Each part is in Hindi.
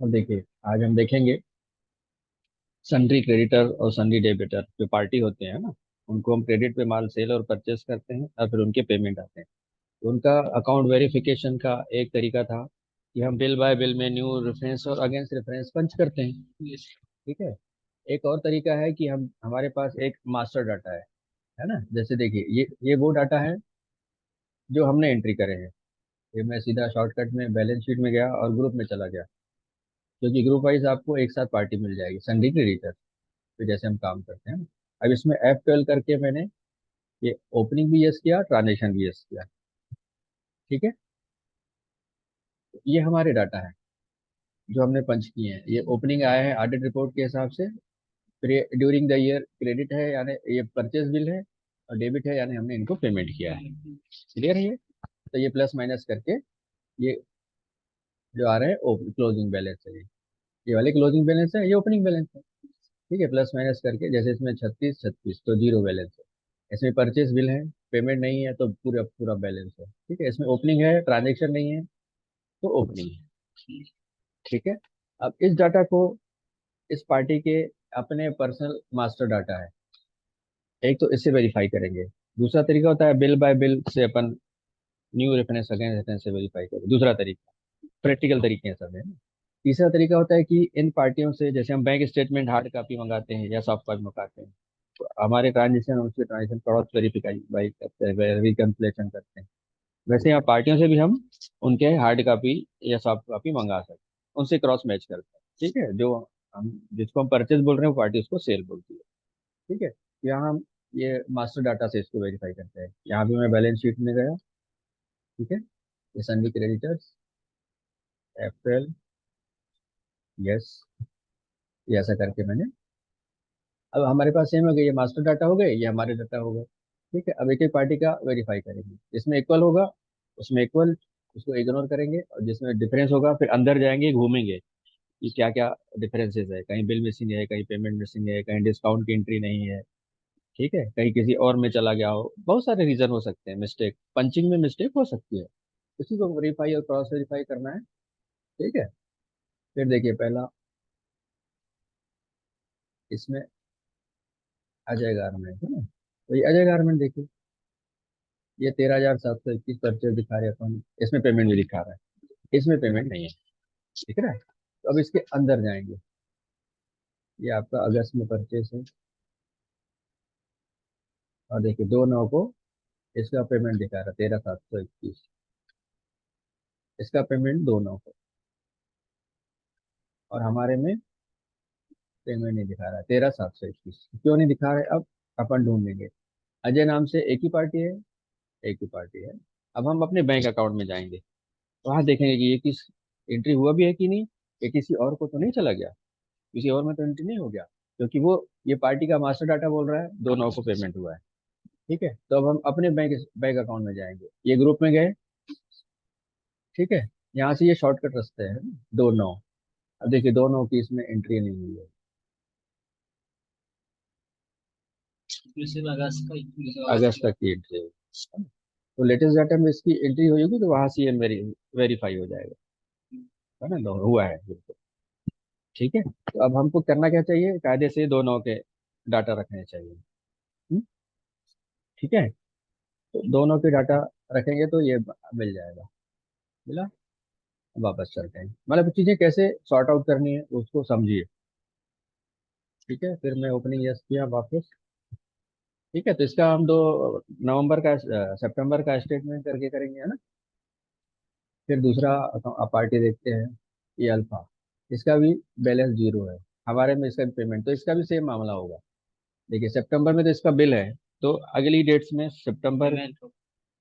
अब देखिए, आज हम देखेंगे सन्ड्री क्रेडिटर और सन्ड्री डेबिटर जो पार्टी होते हैं ना, उनको हम क्रेडिट पे माल सेल और परचेस करते हैं और फिर उनके पेमेंट आते हैं। तो उनका अकाउंट वेरिफिकेशन का एक तरीका था कि हम बिल बाय बिल में न्यू रेफरेंस और अगेंस्ट रेफरेंस पंच करते हैं। ठीक है। एक और तरीका है कि हम हमारे पास एक मास्टर डाटा है ना। जैसे देखिए, ये वो डाटा है जो हमने एंट्री करे हैं। ये मैं सीधा शॉर्टकट में बैलेंस शीट में गया और ग्रुप में चला गया, क्योंकि ग्रुप वाइज आपको एक साथ पार्टी मिल जाएगी सन्ड्री क्रेडिटर पे जैसे हम काम करते हैं। अब इसमें F12 करके मैंने ये ओपनिंग भी यस किया, ट्रांजेक्शन भी यस किया। ठीक है। ये हमारे डाटा है जो हमने पंच किए हैं। ये ओपनिंग आया है ऑडिट रिपोर्ट के हिसाब से। फिर ये ड्यूरिंग द ईयर क्रेडिट है, यानी ये परचेज बिल है। और डेबिट है, यानी हमने इनको पेमेंट किया है। क्लियर है ये? तो ये प्लस माइनस करके ये जो आ रहे हैं क्लोजिंग बैलेंस है। ये वाले क्लोजिंग बैलेंस है, ये ओपनिंग बैलेंस है। ठीक है। प्लस माइनस करके जैसे इसमें 36 36 तो जीरो बैलेंस है। इसमें परचेज बिल है, पेमेंट नहीं है तो पूरा पूरा बैलेंस है। ठीक है। इसमें ओपनिंग है, ट्रांजेक्शन नहीं है तो ओपनिंग है। ठीक है। अब इस डाटा को इस पार्टी के अपने पर्सनल मास्टर डाटा है। एक तो इससे वेरीफाई करेंगे। दूसरा तरीका होता है बिल बाय बिल से अपन न्यू रेफरेंस अगेंस्ट रेफरेंस से वेरीफाई करेंगे। दूसरा तरीका प्रैक्टिकल तरीके हैं सब है। तीसरा तरीका होता है कि इन पार्टियों से जैसे हम बैंक स्टेटमेंट हार्ड कॉपी मंगाते हैं या सॉफ्ट कॉपी मंगाते हैं, तो हमारे ट्रांजेक्शन उनसे ट्रांजेक्शन क्रॉस वेरीफाई करते हैं, रिकन्सलेशन करते हैं। वैसे यहाँ पार्टियों से भी हम उनके हार्ड कॉपी या सॉफ्ट कॉपी मंगा सकते हैं, उनसे क्रॉस मैच करते हैं। ठीक है। जो हम जिसको हम परचेज बोल रहे हैं वो पार्टी उसको सेल बोलती है। ठीक है। यहाँ हम ये मास्टर डाटा से इसको वेरीफाई करते हैं। यहाँ भी मैं बैलेंस शीट में गया। ठीक है। ये सन्ड्री क्रेडिटर्स अप्रैल, यस, ये ऐसा करके मैंने, अब हमारे पास सेम हो गए, ये मास्टर डाटा हो गए, ये हमारे डाटा हो गए। ठीक है। अब एक एक पार्टी का वेरीफाई करेंगे, जिसमें इक्वल होगा उसमें इक्वल, उसको इग्नोर करेंगे, और जिसमें डिफरेंस होगा फिर अंदर जाएंगे, घूमेंगे कि क्या क्या डिफरेंसेस है। कहीं बिल मिसिंग है, कहीं पेमेंट मिसिंग है, कहीं डिस्काउंट की एंट्री नहीं है। ठीक है। कहीं किसी और में चला गया हो, बहुत सारे रीजन हो सकते हैं। मिस्टेक पंचिंग में मिस्टेक हो सकती है, उसी को वेरीफाई और क्रॉस वेरीफाई करना है। ठीक है। फिर देखिए, पहला इसमें अजय गारमेंट है ना। तो ये अजय गारमेंट देखिए, ये 13,721 परचेज दिखा रहे हैं अपन। इसमें पेमेंट भी दिखा रहा है, इसमें पेमेंट नहीं है। ठीक है ना। तो अब इसके अंदर जाएंगे। ये आपका अगस्त में परचेज है, और देखिए 2/9 को इसका पेमेंट दिखा रहा है 13,721। इसका पेमेंट 2/9 को, और हमारे में पेमेंट नहीं दिखा रहा है 13,721। क्यों नहीं दिखा रहा है? अब अपन ढूंढेंगे। अजय नाम से एक ही पार्टी है, एक ही पार्टी है। अब हम अपने बैंक अकाउंट में जाएंगे, वहां देखेंगे कि ये किस एंट्री हुआ भी है कि नहीं, ये किसी और को तो नहीं चला गया, किसी और में तो एंट्री नहीं हो गया, क्योंकि वो ये पार्टी का मास्टर डाटा बोल रहा है 2/9 को पेमेंट हुआ है। ठीक है। तो अब हम अपने बैंक बैंक अकाउंट में जाएंगे, ये ग्रुप में गए। ठीक है। यहाँ से ये शॉर्टकट रास्ते है 2/9। अब देखिए 2/9 की इसमें एंट्री नहीं हुई है। अगस्त तक की एंट्री है। तो लेटेस्ट डाटा में इसकी एंट्री हो जाएगी, तो वहां से ये मेरी वेरीफाई हो जाएगा। है ना, दो हुआ है बिल्कुल। ठीक है। तो अब हमको करना क्या चाहिए? कायदे से 2/9 के डाटा रखने चाहिए। हम्म, ठीक है। तो 2/9 के डाटा रखेंगे तो ये मिल जाएगा। मिला। वापस चलते हैं, मतलब चीजें कैसे सॉर्ट आउट करनी है उसको समझिए। ठीक है। फिर मैं ओपनिंग यस किया वापस। ठीक है। तो इसका हम 2 नवंबर का सितंबर का स्टेटमेंट करके करेंगे, है ना। फिर दूसरा पार्टी देखते हैं, ये अल्फा। इसका भी बैलेंस जीरो है, हमारे में इसका भी पेमेंट, तो इसका भी सेम मामला होगा। देखिए सितंबर में तो इसका बिल है, तो अगली डेट्स में सितंबर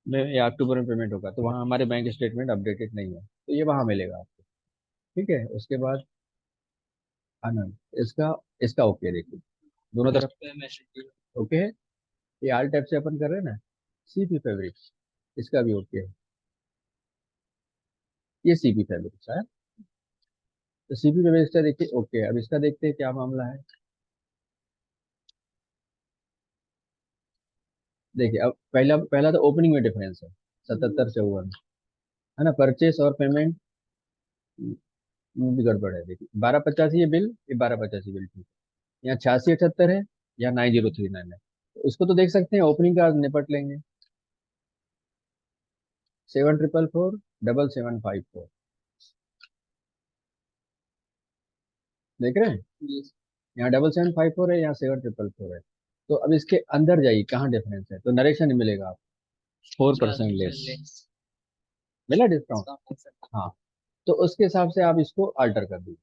में या अक्टूबर में पेमेंट होगा, तो वहाँ हमारे बैंक स्टेटमेंट अपडेटेड नहीं है, तो ये वहाँ मिलेगा आपको। ठीक है। उसके बाद आनंद, इसका इसका ओके देखिए, दोनों तरफ ओके है। ये आल टाइप से अपन कर रहे हैं ना। सीपी फैब्रिक्स, इसका भी ओके है। ये सीपी फैब्रिक्स है। तो सीपी फैब्रिक्स का देखिए ओके है। अब इसका देखते हैं क्या मामला है। देखिए, अब पहला पहला तो ओपनिंग में डिफरेंस है 77 से 1, है ना। परचेस और पेमेंट ये भी गड़बड़ है, देखिए 1285 ये बिल, ये 1285 बिल ठीक है, यहाँ 8678 है, या 9039 है, तो इसको तो देख सकते हैं, ओपनिंग का निपट लेंगे। 7444 7754, देख रहे हैं, यहाँ 7754 है, यहाँ 7444 है। तो अब इसके अंदर जाइए, कहाँ डिफरेंस है, तो नरेशन मिलेगा आपको 4% लेस, मिला डिस्काउंट। हाँ, तो उसके हिसाब से आप इसको अल्टर कर दीजिए,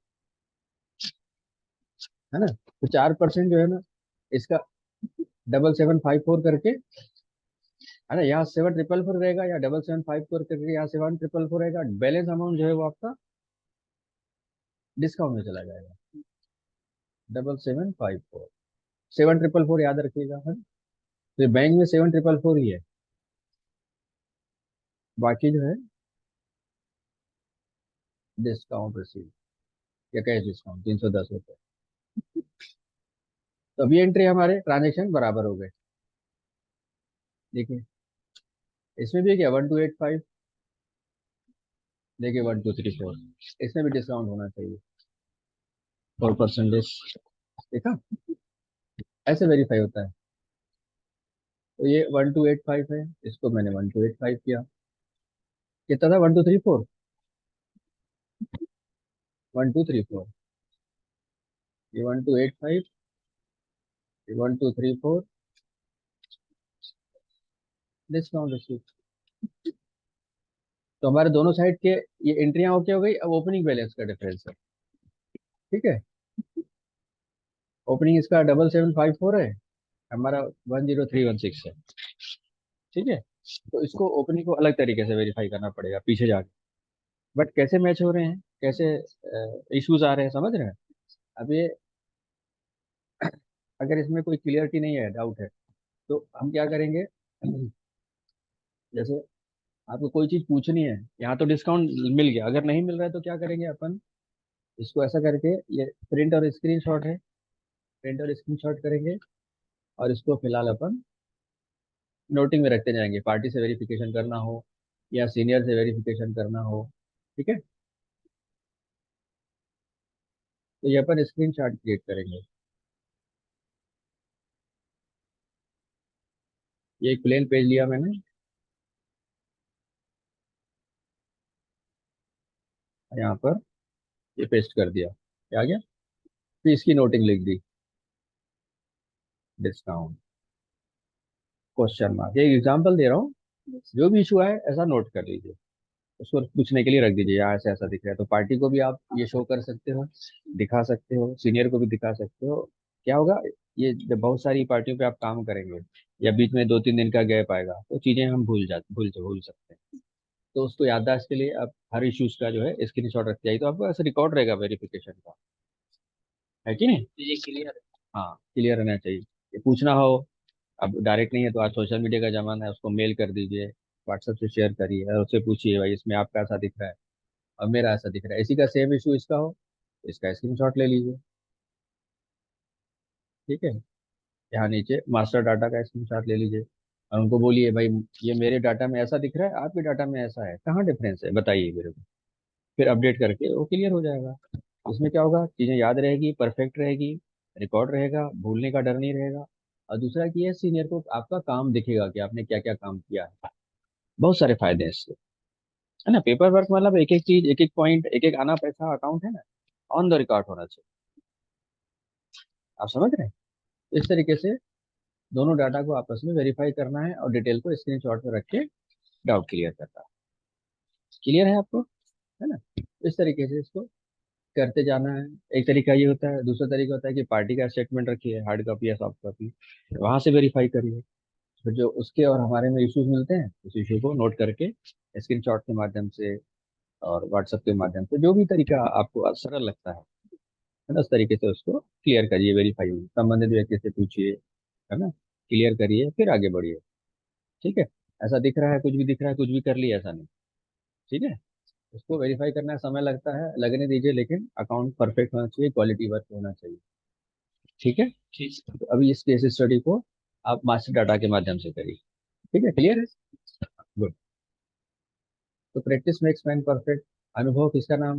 है ना। तो 4% जो है ना इसका 7754 करके, है ना, यहाँ 7444 रहेगा, या 7754 करके यहाँ 7444 रहेगा, बैलेंस अमाउंट जो है वो आपका डिस्काउंट में चला जाएगा। 7754, 7444 याद रखिएगा, है ना? तो बैंक में 7444 ही है, बाकी जो है डिस्काउंट रिसीव या कैश डिस्काउंट 310 रुपये। तो अभी एंट्री हमारे ट्रांजेक्शन बराबर हो गए, देखिए इसमें भी है क्या 1285, देखिए 1234, इसमें भी डिस्काउंट होना चाहिए 4%। देखा, ऐसे वेरीफाई होता है। तो ये 1285 है, इसको मैंने 1285 किया, कितना था 1234, 1234, ये 1285, ये 1234, डिस्काउंट रिसीव। तो हमारे दोनों साइड के ये एंट्रियां ओके हो गई, अब ओपनिंग बैलेंस का डिफरेंस है, ठीक है। ओपनिंग इसका 7754 है, हमारा 10316 है, ठीक है। तो इसको ओपनिंग को अलग तरीके से वेरीफाई करना पड़ेगा पीछे जाके, बट कैसे मैच हो रहे हैं, कैसे इश्यूज आ रहे हैं, समझ रहे हैं। अब ये अगर इसमें कोई क्लियरिटी नहीं है, डाउट है, तो हम क्या करेंगे, जैसे आपको कोई चीज पूछनी है, यहाँ तो डिस्काउंट मिल गया, अगर नहीं मिल रहा है तो क्या करेंगे अपन, इसको ऐसा करके, ये प्रिंट और स्क्रीनशॉट है, प्रिंट और स्क्रीनशॉट करेंगे, और इसको फिलहाल अपन नोटिंग में रखते जाएंगे, पार्टी से वेरिफिकेशन करना हो या सीनियर से वेरिफिकेशन करना हो, ठीक है। तो ये अपन स्क्रीनशॉट क्रिएट करेंगे, ये एक प्लेन पेज लिया मैंने, यहाँ पर ये पेस्ट कर दिया, क्या आ गया, फिर इसकी नोटिंग लिख दी, डिस्काउंट क्वेश्चन मार्क, ये एग्जांपल दे रहा हूँ, जो भी इशू आए ऐसा नोट कर लीजिए, उसको पूछने के लिए रख दीजिए, यहाँ ऐसा ऐसा दिख रहा है, तो पार्टी को भी आप ये शो कर सकते हो, दिखा सकते हो, सीनियर को भी दिखा सकते हो। क्या होगा, ये जब बहुत सारी पार्टियों पे आप काम करेंगे, या बीच में 2-3 दिन का गैप आएगा, तो चीजें हम भूल सकते हैं। तो उसको याददाश्त के लिए आप हर इश्यूज का जो है स्क्रीनशॉट रख जाइए, तो आपको ऐसा रिकॉर्ड रहेगा वेरिफिकेशन का, है कि नहीं। ये क्लियर, हाँ क्लियर रहना चाहिए। ये पूछना हो, अब डायरेक्ट नहीं है तो आज सोशल मीडिया का जमाना है, उसको मेल कर दीजिए, व्हाट्सएप से शेयर करिए, और उससे पूछिए भाई इसमें आपका ऐसा दिख रहा है और मेरा ऐसा दिख रहा है, इसी का सेम इशू इसका हो, इसका स्क्रीनशॉट ले लीजिए, ठीक है। यहाँ नीचे मास्टर डाटा का स्क्रीनशॉट ले लीजिए, और उनको बोलिए भाई ये मेरे डाटा में ऐसा दिख रहा है, आपके डाटा में ऐसा है, कहाँ डिफरेंस है बताइए मेरे को, फिर अपडेट करके वो क्लियर हो जाएगा। इसमें क्या होगा, चीज़ें याद रहेगी, परफेक्ट रहेगी, रिकॉर्ड रहेगा, भूलने का डर नहीं रहेगा। और दूसरा कि ये सीनियर को आपका काम दिखेगा कि आपने क्या क्या काम किया है, बहुत सारे फायदे हैं इससे, है ना। पेपर वर्क मतलब एक एक चीज, एक एक पॉइंट, एक एक आना पैसा अकाउंट है ना, ऑन द रिकॉर्ड होना चाहिए, आप समझ रहे हैं। इस तरीके से दोनों डाटा को आपस में वेरीफाई करना है, और डिटेल को स्क्रीनशॉट में रख के डाउट क्लियर करना है। क्लियर है आपको, है ना। इस तरीके से इसको करते जाना है। एक तरीका ये होता है, दूसरा तरीका होता है कि पार्टी का स्टेटमेंट रखिए, हार्ड कॉपी या सॉफ्ट कॉपी, वहां से वेरीफाई करिए, फिर जो उसके और हमारे में इश्यूज मिलते हैं उस इशू को नोट करके स्क्रीनशॉट के माध्यम से और व्हाट्सएप के माध्यम से, जो भी तरीका आपको सरल लगता है ना, उस तरीके से उसको क्लियर करिए, वेरीफाई संबंधित व्यक्ति से पूछिए, है ना, क्लियर करिए, फिर आगे बढ़िए, ठीक है। ऐसा दिख रहा है, कुछ भी दिख रहा है, कुछ भी कर लिया, ऐसा नहीं, ठीक है। उसको वेरीफाई करना है, समय लगता है, लगने दीजिए, लेकिन अकाउंट परफेक्ट होना चाहिए, क्वालिटी वर्क होना चाहिए, ठीक है। ठीक, तो अभी इस केस स्टडी को आप मास्टर डाटा के माध्यम से करिए, ठीक है, क्लियर है, गुड। तो प्रैक्टिस मेक्स मैन परफेक्ट, अनुभव किसका नाम है?